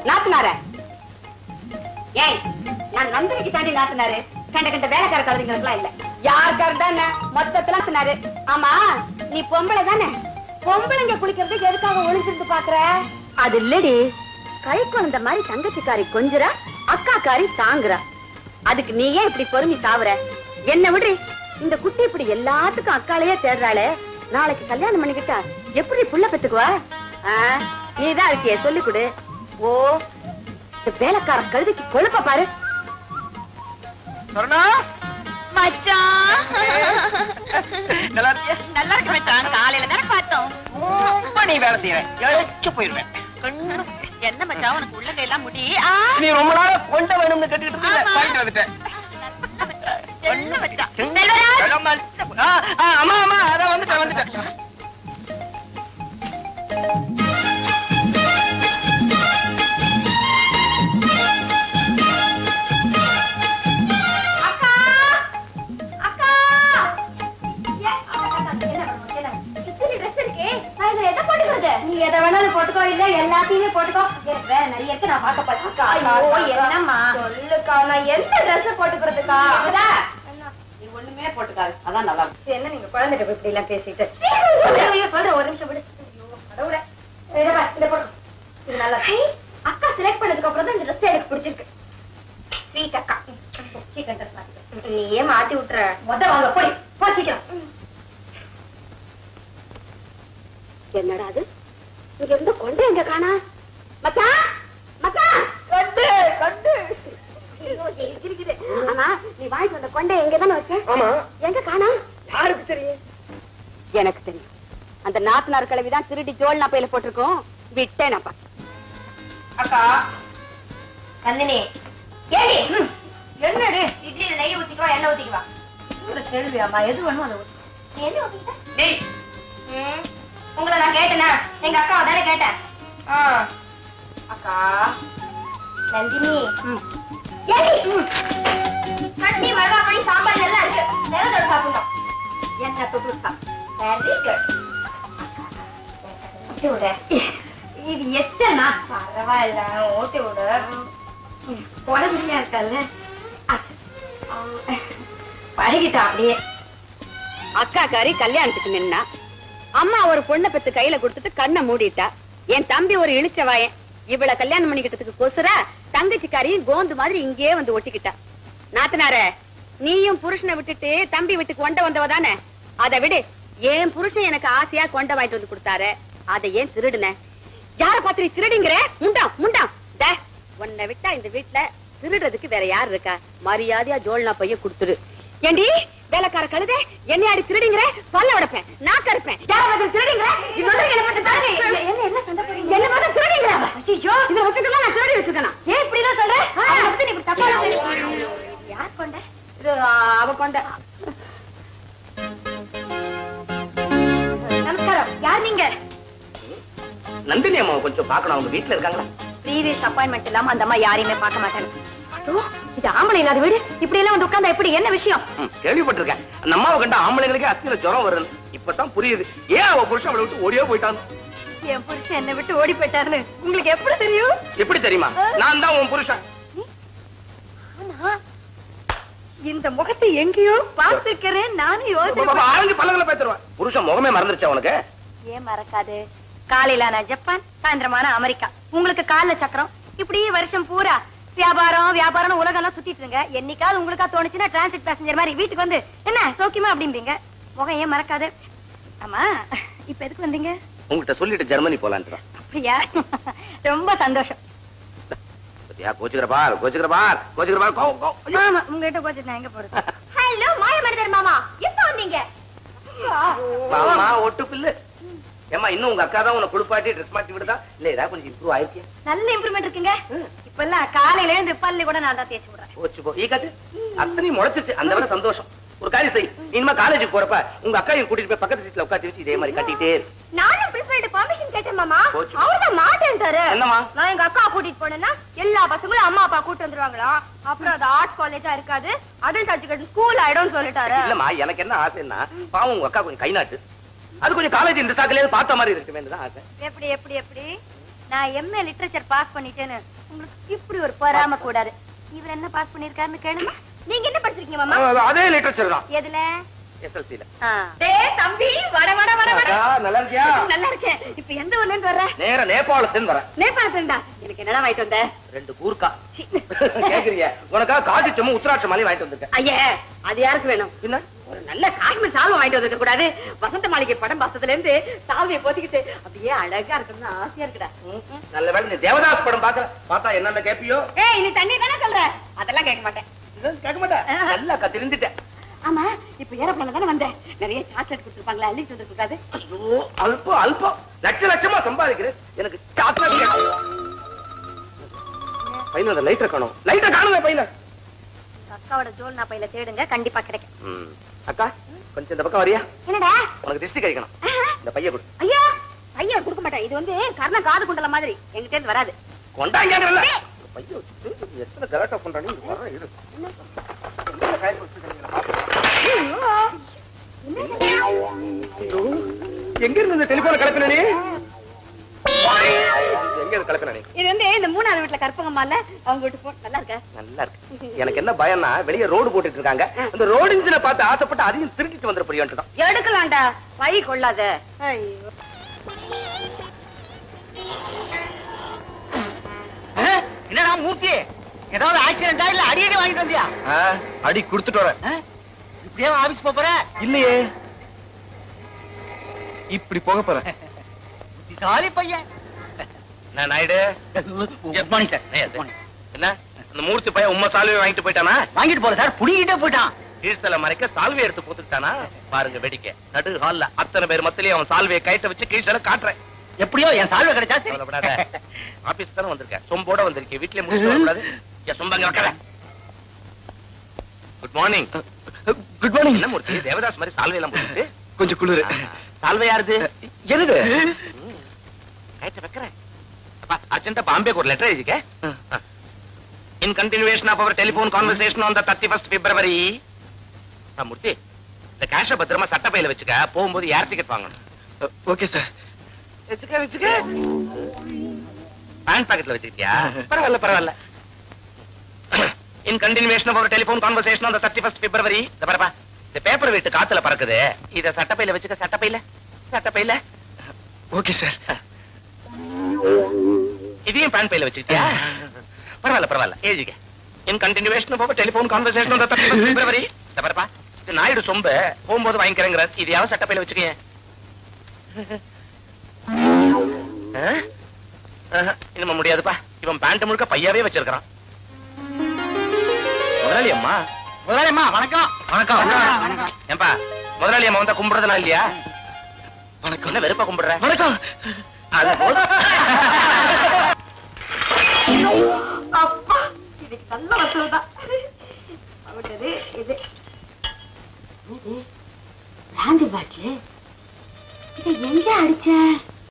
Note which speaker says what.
Speaker 1: நாத்துனார ஏய் நான் நந்தினிக்கு தாண்டி நாத்துனாரு கண்ட கண்ட வேலைக்கார கழுதைங்களுக்குலாம் இல்ல யாருக்காரு தானே மொத்தத்துல சொன்னாரு. ஆமா நீ பொம்பளை தானே, பொம்பளைங்க குளிக்கிறதுக்கு எதுக்காக ஒளிஞ்சிருந்து பாக்குற? அது இல்லடி, கை குழந்த மாதிரி தங்கச்சிக்காரி கொஞ்சரா அக்காக்காரி தாங்குறா. அதுக்கு நீ ஏன் இப்படி பொறுமி தாவுற? என்ன விடுறி, இந்த குட்டி இப்படி எல்லாத்துக்கும் அக்காலையே தேடுறாளே, நாளைக்கு கல்யாணம் பண்ணிக்கிட்டா எப்படி புள்ள பெத்துக்குவா? நீதான் இருக்கிய சொல்லி கொடு. ஓ வேலைக்கார கழுதைக்கு கொழுப்ப பாரு.
Speaker 2: நல்லா இருக்க மச்சான், காலையில தானே பார்த்தோம். நீ வேலை செய்யற போயிருவேன். என்ன மச்சான் உனக்கு உள்ள கையெல்லாம் முடி?
Speaker 3: நீ ரொம்ப நாளா கொண்ட வேணும்னு கேட்டுக்கிட்டு போயிட்டு வந்துட்டேன். ஆமா ஆமா அதான் வந்துட்டேன்.
Speaker 1: நீ எதை வேணாலும் போட்டுக்கோ, இல்ல எல்லாத்தையுமே போட்டுக்கோ. வேற நிறைய இருக்கு, நான் பார்க்க போறேன். என்னம்மா சொல்லுக்கா, நான் எந்த ட்ரெஸ் போட்டுக்கிறதுக்கா? நீ ஒண்ணுமே போட்டுக்காது, அதான் நல்லா இருக்கு. என்ன நீங்க குழந்தைகிட்ட இப்படி எல்லாம் பேசிட்டு சொல்ற? ஒரு நிமிஷம் விடு. இது நல்லா அக்கா செலக்ட் பண்ணதுக்கு அப்புறம் தான் இந்த ட்ரெஸ் எனக்கு பிடிச்சிருக்கு. ஸ்வீட் அக்கா சீக்கிரம் ட்ரெஸ் மாத்திக்க. நீயே மாத்தி விட்டுற. வாங்க போய் சீக்கிரம். என்னடா அது, இங்க இருந்து கொண்டு எங்க காணா? மச்சான் மச்சான், கொண்டு கொண்டு இருக்குது. ஆமா நீ வாங்கிட்டு வந்த கொண்டை எங்க தானே வச்ச?
Speaker 3: ஆமா.
Speaker 1: எங்க காணா?
Speaker 3: யாருக்கு தெரியும்?
Speaker 1: எனக்கு தெரியும். அந்த நாத்தனார் கிழவிதான் திருடி ஜோல்னா பையில போட்டிருக்கோம். விட்டேனப்பா.
Speaker 2: அக்கா
Speaker 1: நந்தினி ஏடி என்னடி இட்லியில நெய் ஊத்திக்கவா எண்ணெய் ஊத்திக்குவா? கேள்வியாமா, எது வேணும் அதை ஊத்தி. என்ன ஊத்திக்கிட்ட? உங்களை நான் கேட்டேனா? எங்க அக்காவை தானே கேட்டேன். அக்கா நந்தினி சட்னி மிளகாய் சாம்பார் நல்லா இருக்கு, நேரத்தோட சாப்பிடணும். என்ன தொட்டுக்கா? இது எச்சனா? பரவாயில்ல ஓட்டி விடு. உடம்புலையா இருக்கல்ல, பழகிட்டா அப்படியே. அக்கா காரி கல்யாணத்துக்கு நின்னா, அம்மா ஒரு பொண்ணை பெத்து கையில கொடுத்துட்டு கண்ணை மூடிட்டா. என் தம்பி ஒரு இழிச்ச வாயன், இவளை கல்யாணம் பண்ணிக்கிட்டதுக்கு கொசுரா தங்கச்சிக்காரியும் கோந்து மாதிரி இங்கே வந்து ஒட்டிக்கிட்டா. நாத்தனார, நீயும் புருஷனை விட்டுட்டு தம்பி வீட்டுக்கு கொண்ட வந்தவதானே? அதை விடு. என் புருஷன் எனக்கு ஆசையா கொண்ட வாங்கிட்டு வந்து கொடுத்தாரு, அதை ஏன் திருடுன? யார பாத்திரி திருடிங்கிற? முண்டாம் முண்டாம். உன்னை விட்டா இந்த வீட்டுல திருடுறதுக்கு வேற யாரு இருக்கா? மரியாதையா ஜோல்னா பைய கொடுத்துரு. ஏண்டி வேலைக்கார கழுதை, என்னையாடி திருடிங்கிற? சொல்ல விடப்பேன், நான் கருப்பேன். யாராவது திருடிங்கிற? என்ன சண்டை போடுறீங்க? என்ன மாதிரி திருடிங்கிற? ஐயோ இதை வச்சுக்கலாம், நான் திருடி வச்சுக்கணும். ஏன் இப்படி எல்லாம் சொல்ற? நீ இப்படி தப்பா யார் கொண்ட? இது அவ கொண்ட. நமஸ்காரம். யார் நீங்க?
Speaker 3: நந்தினி அம்மா கொஞ்சம் பாக்கணும், அவங்க வீட்டுல இருக்காங்களா?
Speaker 1: ப்ரீவியஸ் அப்பாயின்மெண்ட் இல்லாம அந்த அம்மா யாரையுமே பார்க்க மாட்டாங்க. இது ஆம்பளை இல்லாத வீடு, இப்படி எல்லாம் வந்து உட்கார்ந்தா எப்படி? என்ன விஷயம்?
Speaker 3: கேள்விப்பட்டிருக்கேன். அந்த அம்மாவை கண்ட ஆம்பளைங்களுக்கே அத்தியில ஜுரம் வருது. இப்பதான் புரியுது ஏன் அவ புருஷன் அவளை விட்டு ஓடியே போயிட்டான்.
Speaker 1: என் புருஷன் என்னை விட்டு ஓடி போயிட்டாருன்னு உங்களுக்கு எப்படி தெரியும்?
Speaker 3: எப்படி தெரியுமா? நான் தான் உன் புருஷன்.
Speaker 1: இந்த முகத்தை எங்கேயோ பார்த்துக்கிறேன் நானும்.
Speaker 3: ஆரஞ்சு பல்லங்களை பேத்துருவேன். புருஷன் முகமே மறந்துருச்சா உனக்கு?
Speaker 1: ஏன் மறக்காது? காலையில நான் ஜப்பான், சாயந்திரமான அமெரிக்கா. உங்களுக்கு கால சக்கரம். இப்படி வருஷம் பூரா வியாபாரம் வியாபாரம் உலகம் எல்லாம் சுத்திட்டு இருங்க. என்னைக்காவது உங்களுக்கா தோணுச்சுன்னா டிரான்சிட் பேசஞ்சர் மாதிரி வீட்டுக்கு வந்து என்ன சௌக்கியமா அப்படிம்பீங்க. முகம் ஏன் மறக்காது? ஆமா இப்ப எதுக்கு வந்தீங்க?
Speaker 3: உங்ககிட்ட சொல்லிட்டு ஜெர்மனி போலான்னு.
Speaker 1: அப்படியா? ரொம்ப சந்தோஷம். உங்ககிட்ட கோச்சு நான் எங்க போறது? ஹலோ மாயமருதர் மாமா, எப்ப வந்தீங்க?
Speaker 3: ஒட்டு பில்லு. ஏமா இன்னும் உங்க அக்கா தான் உன்னை குளிப்பாட்டி ட்ரெஸ் மாட்டி விடுதா? இல்ல ஏதாவது கொஞ்சம் இம்ப்ரூவ் ஆயிருக்கு?
Speaker 1: நல்ல இம்ப்ரூவ்மெண்ட் இருக்குங்க. இப்ப எல்லாம் காலையில இருந்து பல்லு கூட நான் தான் தேய்ச்சி விடுறேன்.
Speaker 3: போச்சு போ. அத்தனையும் முளைச்சிச்சு. அந்த வரை சந்தோஷம். ஒரு காரியம் செய், இனிமே காலேஜுக்கு போறப்ப உங்க அக்காவையும் கூட்டிட்டு போய் பக்கத்து சீட்ல உட்காந்து வச்சு இதே மாதிரி கட்டிட்டே இரு.
Speaker 1: நானும் பிரின்சிபல்ட்ட பெர்மிஷன் கேட்டேன் மாமா. அவர்தான் மாட்டேன்ட்டாரு.
Speaker 3: என்னமா?
Speaker 1: நான் எங்க அக்கா கூட்டிட்டு போனேன்னா எல்லா பசங்களும் அம்மா அப்பா கூட்டு வந்துருவாங்களா, அப்புறம் அது ஆர்ட்ஸ் காலேஜா இருக்காது, அடல்ட் எஜுகேஷன் ஸ்கூல் ஆயிடும்னு சொல்லிட்டாரு.
Speaker 3: இல்லம்மா, எனக்கு என்ன ஆசைன்னா பாவம் உங்க அக்கா கொஞ்சம் கை நாட்டு, அது கொஞ்சம் காலேஜ் இந்த சாக்கிலே பார்த்த மாதிரி இருக்குமே தான் ஆசை.
Speaker 1: எப்படி எப்படி எப்படி நான் எம்ஏ லிட்டரேச்சர் பாஸ் பண்ணிட்டேன்னு உங்களுக்கு இப்படி ஒரு பொறாம கூடாது. இவர் என்ன பாஸ் பண்ணிருக்காருன்னு கேளுங்க. நீங்க என்ன படிச்சிருக்கீங்க மாமா?
Speaker 3: அதே லிட்டரேச்சர் தான்.
Speaker 1: எதுல?
Speaker 3: எஸ்எல்சில.
Speaker 1: டேய் தம்பி, வட வட வட வட.
Speaker 3: நல்லா இருக்கியா?
Speaker 1: நல்லா இருக்கேன். இப்போ எந்த ஊர்ல இருந்து வர்ற?
Speaker 3: நேரா நேபாளத்துல இருந்து வரேன்.
Speaker 1: நேபாளத்துல இருந்தா? எனக்கு என்னடா வாங்கிட்டு வந்த?
Speaker 3: 2 கூர்க்கா. கேக்குறீங்க? உனக்கா காஜிச்சமும் உத்தராட்சமாலையும் வாங்கிட்டு வந்திருக்கேன்.
Speaker 1: ஐயே, அது யாருக்கு வேணும்?
Speaker 3: என்ன?
Speaker 1: ஒரு நல்ல காஷ்மீர் சால்வை வாங்கிட்டு வந்திருக்க கூடாது? வசந்த மாளிகை படம் பார்த்ததுல இருந்து சால்வையை போத்திக்கிட்டு அப்படியே அழகா இருக்கணும்னு ஆசையா இருக்குடா.
Speaker 3: நல்ல வேளை நீ தேவதாஸ் படம் பார்த்தா என்னென்ன கேப்பியோ?
Speaker 1: ஏய், நீ தண்ணி தானே சொல்ற? அதெல்லாம் கேட்க மாட்டேன்.
Speaker 3: கேட்க மாட்டேன். நல்லா கத்திருந்துட்டேன்.
Speaker 1: ஆமா, இப்ப ஏரோப்ளேன்ல தானே வந்த? நிறைய சாக்லேட் கொடுத்துருப்பாங்களா? அள்ளிட்டு வந்துருக்காது?
Speaker 3: ஐயோ, அல்பம் லட்சமா சம்பாதிக்கிறேன். எனக்கு சாக்லேட் பையில அந்த லைட்டர் காணும். லைட்டர் காணுங்க பையில.
Speaker 1: அக்காவோட ஜோல்னா பையில தேடுங்க, கண்டிப்பா கிடைக்கும்.
Speaker 3: அக்கா, கொஞ்சம் இந்த பக்கம் வரியா?
Speaker 1: என்னடா?
Speaker 3: உனக்கு திருஷ்டி கழிக்கணும். இந்த பைய கொடு.
Speaker 1: ஐயா, பைய கொடுக்க மாட்டேன். இது வந்து கர்ண காது குண்டல மாதிரி என்கிட்ட இருந்து வராது.
Speaker 3: கொண்டாங்கறல. பைய எத்தனை கலாட்டா பண்றானே இது வர இரு. எங்க இருந்து இந்த டெலிபோன் கலப்பின நீ? எங்க இருந்து கலப்பின நீ?
Speaker 1: இது வந்து இந்த 3வது வீட்ல கற்பகம்மால அவங்க வீட்டு போன் நல்லா இருக்கா?
Speaker 3: நல்லா இருக்கு. எனக்கு என்ன பயம்னா வெளிய ரோடு போட்டுட்டு இருக்காங்க. அந்த ரோடு இன்ஜினை பார்த்து ஆசைப்பட்டு அதையும் திருடிட்டு வந்துற புரியான்ட்டு தான்.
Speaker 1: எடுக்கலாம்டா, பை கொள்ளாத. ஐயோ,
Speaker 2: என்னடா மூர்த்தி, ஏதாவது ஆக்சிடென்டா இல்ல அடியடி வாங்கிட்டு வந்தியா?
Speaker 3: அடி குடுத்துட்டு வரேன்.
Speaker 2: இப்படியே ஆபீஸ் போற?
Speaker 3: இல்லையே, இப்படி போக போறேன்.
Speaker 2: சாரி பையன்.
Speaker 3: நான் நாயுடு. Good morning sir. என்ன அந்த மூர்த்தி பையன் உம்மா சால்வை வாங்கிட்டு போயிட்டானா?
Speaker 2: வாங்கிட்டு போற சார், புடிங்கிட்டே போயிட்டான்.
Speaker 3: கீழ்த்தல மறைக்க சால்வை எடுத்து போட்டுட்டானா? பாருங்க வேடிக்கை. நடு ஹால்ல அத்தனை பேர் மத்தியிலே அவன் சால்வையை கைட்ட வச்சு கீழ்த்தல காட்டுறேன்.
Speaker 2: எப்படியோ என் சால்வை கிடைச்சா சரி.
Speaker 3: ஆபீஸ் தானே வந்திருக்கேன், சொம்போட வந்திருக்கேன். வீட்லயே முடிச்சுட்டு வரக்கூடாது. என் சொம்பங்க வைக்கல. Good morning. Good morning. என்ன மூர்த்தி, தேவதாஸ் மாதிரி சால்வை எல்லாம் போட்டுட்டு? கொஞ்சம் குளிரு. சால்வை யாருது? எழுது. கைட்ட வைக்கிறேன். அப்பா அர்ஜென்ட்டா பாம்பேக்கு ஒரு லெட்டர் எழுதிக்க. In continuation of our telephone conversation on the 31st February. மூர்த்தி, இந்த கேஷ பத்திரமா சட்டப்பையில வச்சுக்க. போகும்போது ஏர் டிக்கெட் வாங்கணும். Okay sir. வச்சுக்க. பேண்ட் பாக்கெட்ல வச்சிருக்கியா? பரவாயில்ல. In continuation of our telephone conversation on the 31st February. இந்த பாருப்பா, இந்த பேப்பர் வெயிட் காத்துல பறக்குது. இத சட்டப்பையில வச்சுக்க. சட்டப்பையில. Okay sir. இதையும் பேண்ட் பையில வச்சிருக்கியா? பரவாயில்ல. எழுதிக்க. In continuation of our telephone conversation on the 31st February. இந்த பாருப்பா, இது நாயுடு சொம்பு. போகும்போது வாங்கிக்கிறேங்கிற. இதையாவது சட்டப்பையில வச்சுக்கேன். இனிமே முடியாதுப்பா. இவன் பேண்ட் முழுக்க பையாவே வச்சிருக்கான். முதலாளி அம்மா.
Speaker 2: வணக்கம்.
Speaker 3: ஏன்பா முதலாளி அம்மா வந்தா கும்பிடுறதுனா இல்லையா? வணக்கம். என்ன வெறுப்பா கும்பிடுற? வணக்கம்.
Speaker 1: அப்பா, இதுக்கு நல்ல வசூல் தான். இது பிராந்தி பாட்டில் இதை எங்க அடிச்ச?